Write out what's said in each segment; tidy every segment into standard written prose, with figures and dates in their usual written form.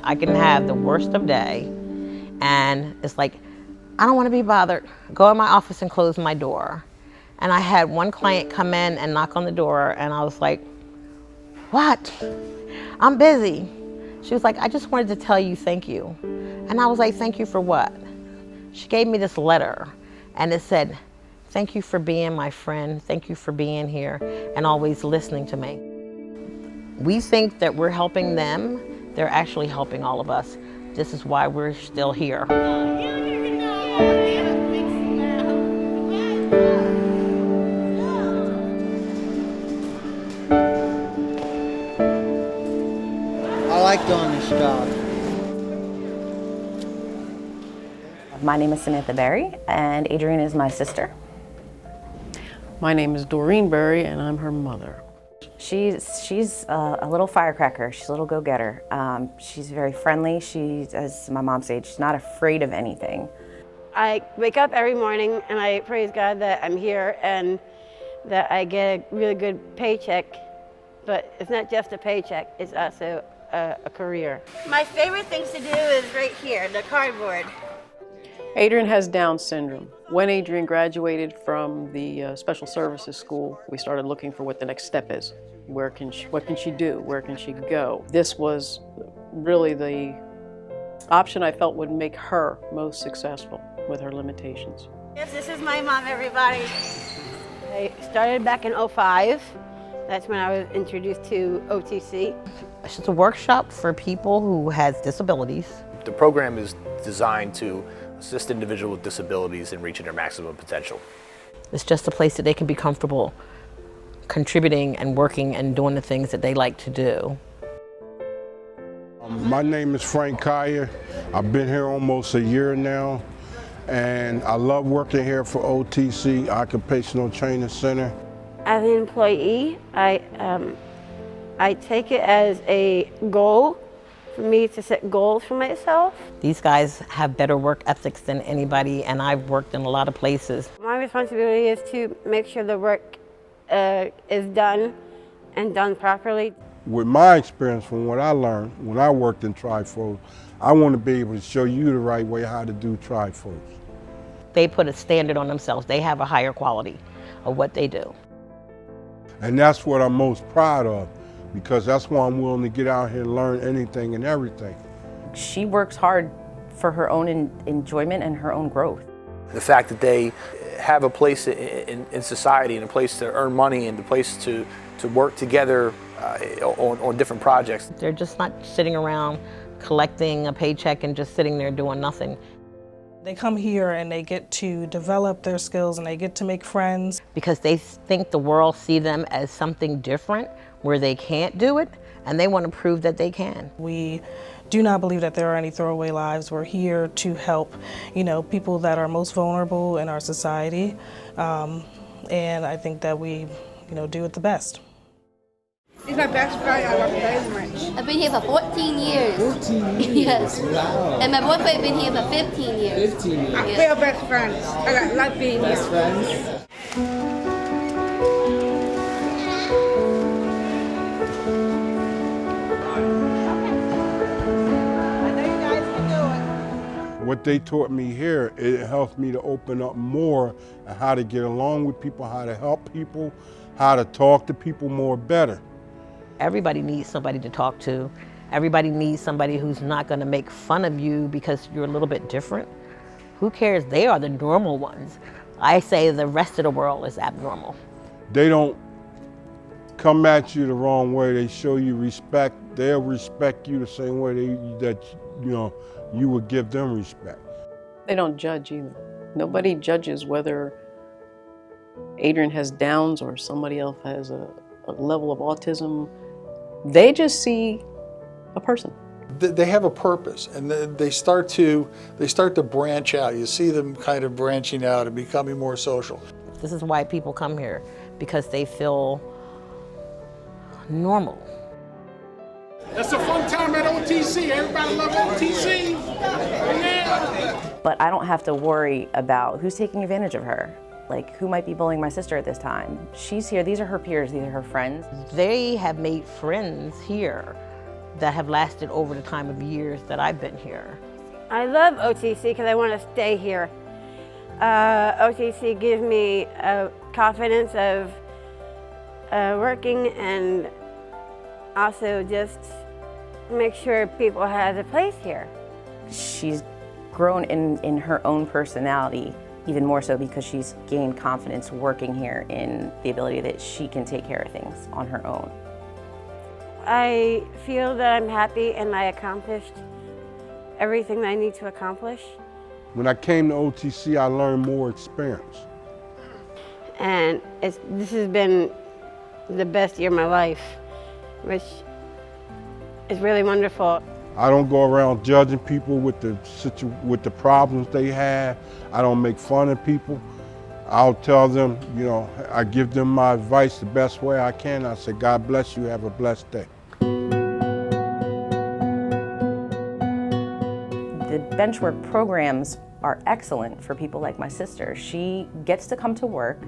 I can have the worst of day, and it's like, I don't want to be bothered. Go in my office and close my door. And I had one client come in and knock on the door, and I was like, what? I'm busy. She was like, I just wanted to tell you thank you. And I was like, thank you for what? She gave me this letter, and it said, thank you for being my friend. Thank you for being here and always listening to me. We think that we're helping them. They're actually helping all of us. This is why we're still here. I like doing this job. My name is Samantha Berry, and Adrienne is my sister. My name is Doreen Berry, and I'm her mother. She's a little firecracker. She's a little go-getter. She's very friendly. She's, as my mom said, she's not afraid of anything. I wake up every morning and I praise God that I'm here and that I get a really good paycheck. But it's not just a paycheck, it's also a career. My favorite things to do is right here, the cardboard. Adrienne has Down syndrome. When Adrienne graduated from the special services school, we started looking for what the next step is. What can she do? Where can she go? This was really the option I felt would make her most successful with her limitations. Yes, this is my mom, everybody. I started back in '05. That's when I was introduced to OTC. It's a workshop for people who has disabilities. The program is designed to assist individuals with disabilities in reaching their maximum potential. It's just a place that they can be comfortable contributing and working and doing the things that they like to do. My name is Frank Kaya. I've been here almost a year now, and I love working here for OTC, Occupational Training Center. As an employee, I take it as a goal for me to set goals for myself. These guys have better work ethics than anybody, and I've worked in a lot of places. My responsibility is to make sure the work is done and done properly. With my experience from what I learned when I worked in Trifolds, I want to be able to show you the right way how to do Trifolds. They put a standard on themselves. They have a higher quality of what they do. And that's what I'm most proud of, because that's why I'm willing to get out here and learn anything and everything. She works hard for her own enjoyment and her own growth. The fact that they have a place in society and a place to earn money and a place to work together on different projects. They're just not sitting around collecting a paycheck and just sitting there doing nothing. They come here and they get to develop their skills and they get to make friends. Because they think the world see them as something different where they can't do it, and they want to prove that they can. We do not believe that there are any throwaway lives. We're here to help, people that are most vulnerable in our society. And I think that we, do it the best. He's my best friend. I love him very much. I've been here for 14 years. 14 years? Yes. Wow. And my boyfriend been here for 15 years. 15 years. We're best friends. I like being here. Best friends? What they taught me here, it helps me to open up more on how to get along with people, how to help people, how to talk to people more better. Everybody needs somebody to talk to. Everybody needs somebody who's not going to make fun of you because you're a little bit different. Who cares? They are the normal ones. I say the rest of the world is abnormal. They don't come at you the wrong way. They show you respect. They'll respect you the same way that you would give them respect. They don't judge either. Nobody judges whether Adrienne has Downs or somebody else has a level of autism. They just see a person. They have a purpose, and they start to branch out. You see them kind of branching out and becoming more social. This is why people come here, because they feel normal. That's a fun time at OTC. Everybody loves OTC. Yeah. But I don't have to worry about who's taking advantage of her. Like, who might be bullying my sister at this time? She's here, these are her peers, these are her friends. They have made friends here that have lasted over the time of years that I've been here. I love OTC because I want to stay here. OTC gives me a confidence of working, and also just make sure people have a place here. She's grown in her own personality, even more so because she's gained confidence working here in the ability that she can take care of things on her own. I feel that I'm happy and I accomplished everything that I need to accomplish. When I came to OTC, I learned more experience. And this has been the best year of my life, which is really wonderful. I don't go around judging people with the problems they have. I don't make fun of people. I'll tell them, you know, I give them my advice the best way I can. I say, God bless you, have a blessed day. The bench work programs are excellent for people like my sister. She gets to come to work.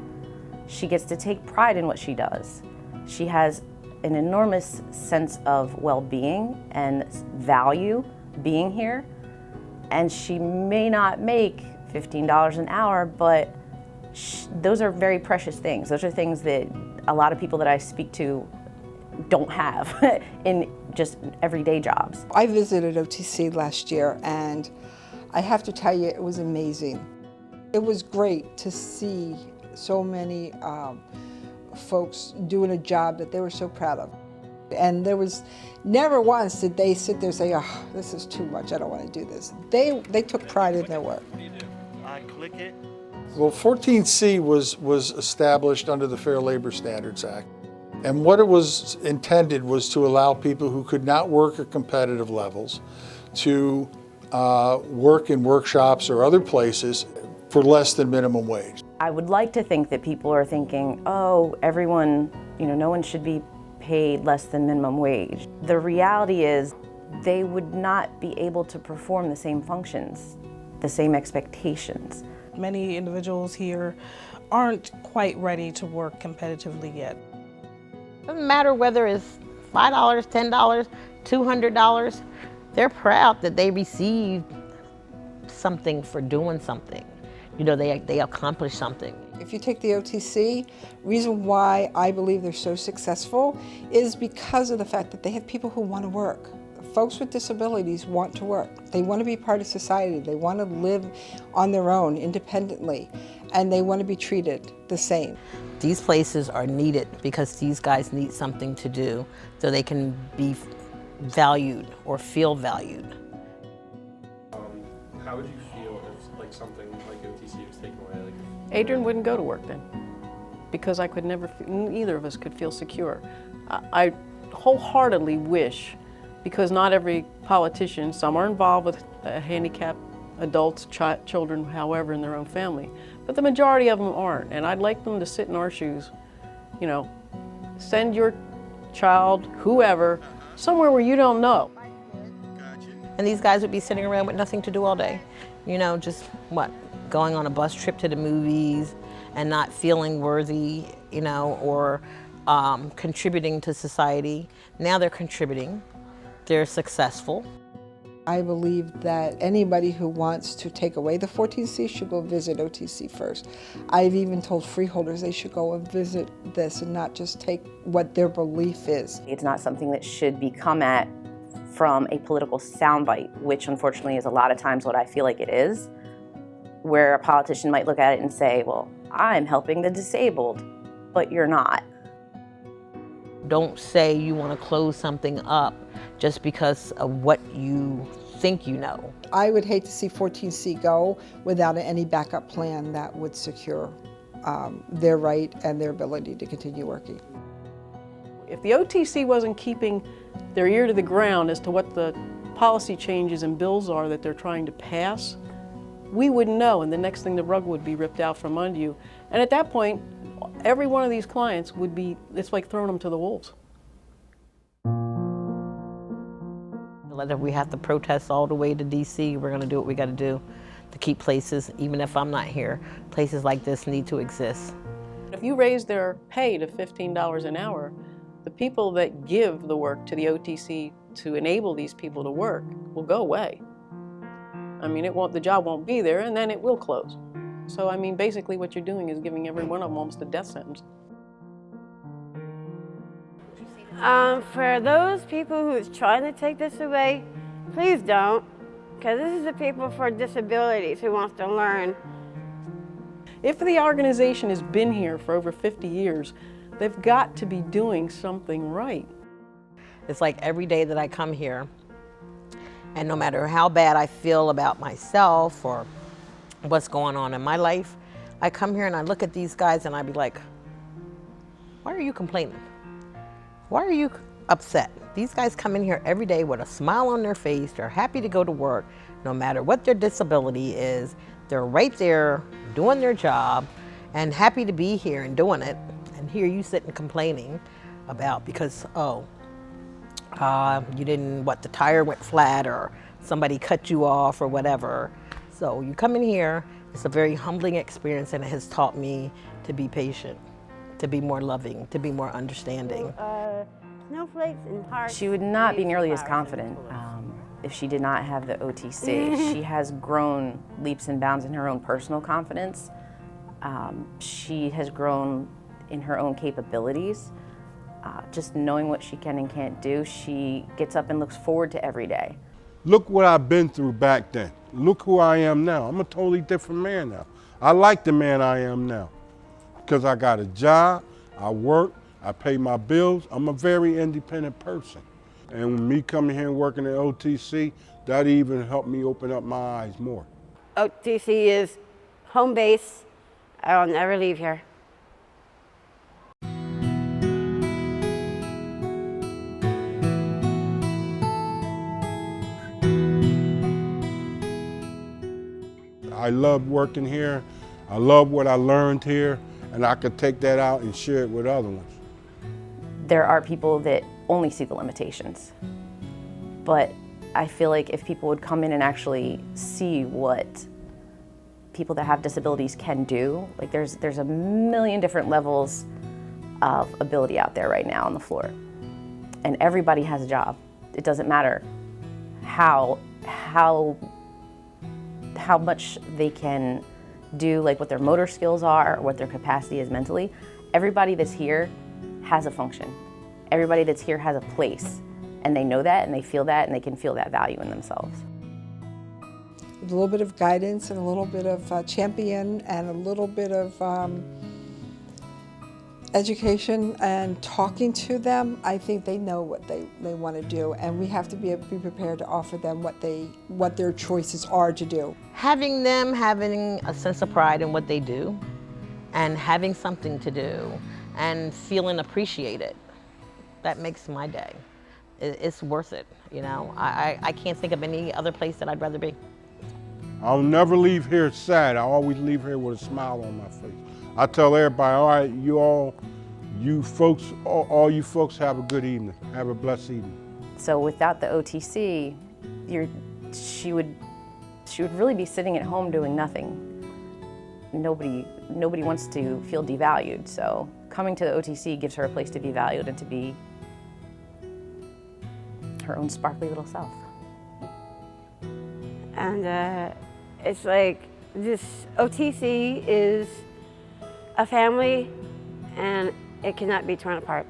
She gets to take pride in what she does. She has an enormous sense of well-being and value being here. And she may not make $15 an hour, but those are very precious things. Those are things that a lot of people that I speak to don't have in just everyday jobs. I visited OTC last year, and I have to tell you, it was amazing. It was great to see so many folks doing a job that they were so proud of. And there was never once did they sit there and say, oh, this is too much, I don't want to do this. They took pride in their work. I click it. Well, 14C was established under the Fair Labor Standards Act. And what it was intended was to allow people who could not work at competitive levels to work in workshops or other places for less than minimum wage. I would like to think that people are thinking, oh, everyone, you know, no one should be paid less than minimum wage. The reality is they would not be able to perform the same functions, the same expectations. Many individuals here aren't quite ready to work competitively yet. Doesn't matter whether it's $5, $10, $200, they're proud that they received something for doing something. You know, they accomplished something. If you take the OTC, reason why I believe they're so successful is because of the fact that they have people who want to work. Folks with disabilities want to work. They want to be part of society. They want to live on their own independently, and they want to be treated the same. These places are needed because these guys need something to do so they can be valued or feel valued. How would you feel if like something like OTC was taken away? Like Adrian wouldn't go to work then because I could never, neither of us could feel secure. I wholeheartedly wish, because not every politician, some are involved with handicapped adults, children, however, in their own family, but the majority of them aren't. And I'd like them to sit in our shoes, you know, send your child, whoever, somewhere where you don't know. And these guys would be sitting around with nothing to do all day. You know, just what? Going on a bus trip to the movies and not feeling worthy, you know, or contributing to society. Now they're contributing. They're successful. I believe that anybody who wants to take away the 14C should go visit OTC first. I've even told freeholders they should go and visit this and not just take what their belief is. It's not something that should be come at from a political soundbite, which unfortunately is a lot of times what I feel like it is, where a politician might look at it and say, well, I'm helping the disabled, but you're not. Don't say you want to close something up just because of what you think you know. I would hate to see 14C go without any backup plan that would secure their right and their ability to continue working. If the OTC wasn't keeping their ear to the ground as to what the policy changes and bills are that they're trying to pass, we wouldn't know, and the next thing, the rug would be ripped out from under you. And at that point, every one of these clients would be, it's like throwing them to the wolves. Whether we have to protest all the way to DC, we're going to do what we got to do to keep places, even if I'm not here, places like this need to exist. If you raise their pay to $15 an hour, The people that give the work to the OTC to enable these people to work will go away. I mean, the job won't be there, and then it will close. So, I mean, basically what you're doing is giving every one of them almost a death sentence. For those people who's trying to take this away, please don't, because this is the people for disabilities who wants to learn. If the organization has been here for over 50 years, they've got to be doing something right. It's like every day that I come here, and no matter how bad I feel about myself or what's going on in my life, I come here and I look at these guys and I be like, why are you complaining? Why are you upset? These guys come in here every day with a smile on their face. They're happy to go to work, no matter what their disability is. They're right there doing their job and happy to be here and doing it. And here you sitting complaining about because, you didn't, the tire went flat or somebody cut you off or whatever. So you come in here, it's a very humbling experience, and it has taught me to be patient, to be more loving, to be more understanding. Snowflakes and hearts. She would not be nearly as confident if she did not have the OTC. She has grown leaps and bounds in her own personal confidence. She has grown in her own capabilities. Just knowing what she can and can't do, she gets up and looks forward to every day. Look what I've been through back then. Look who I am now. I'm a totally different man now. I like the man I am now because I got a job, I work, I pay my bills. I'm a very independent person. And me coming here and working at OTC, that even helped me open up my eyes more. OTC is home base. I'll never leave here. I love working here. I love what I learned here, and I could take that out and share it with other ones. There are people that only see the limitations, but I feel like if people would come in and actually see what people that have disabilities can do, like there's a million different levels of ability out there right now on the floor, and everybody has a job. It doesn't matter how much they can do, like what their motor skills are, or what their capacity is mentally. Everybody that's here has a function. Everybody that's here has a place, and they know that, and they feel that, and they can feel that value in themselves. A little bit of guidance and a little bit of champion and a little bit of education and talking to them, I think they know what they want to do, and we have to be prepared to offer them what their choices are to do. Having them having a sense of pride in what they do and having something to do and feeling appreciated, that makes my day. It's worth it, you know. I can't think of any other place that I'd rather be. I'll never leave here sad. I always leave here with a smile on my face. I tell everybody, all right, all you folks have a good evening. Have a blessed evening. So without the OTC, she would really be sitting at home doing nothing. Nobody wants to feel devalued, so coming to the OTC gives her a place to be valued and to be her own sparkly little self. And it's like this OTC is a family, and it cannot be torn apart.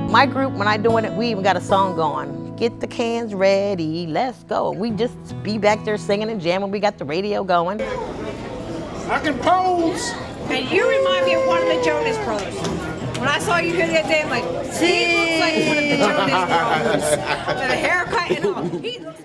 My group, when I doing it, we even got a song going. Get the cans ready, let's go. We just be back there singing and jamming. We got the radio going. I can pose. And you remind me of one of the Jonas Brothers. When I saw you here the other day, I'm like, he looks like one of the Jonas Brothers. With a haircut and all. He looks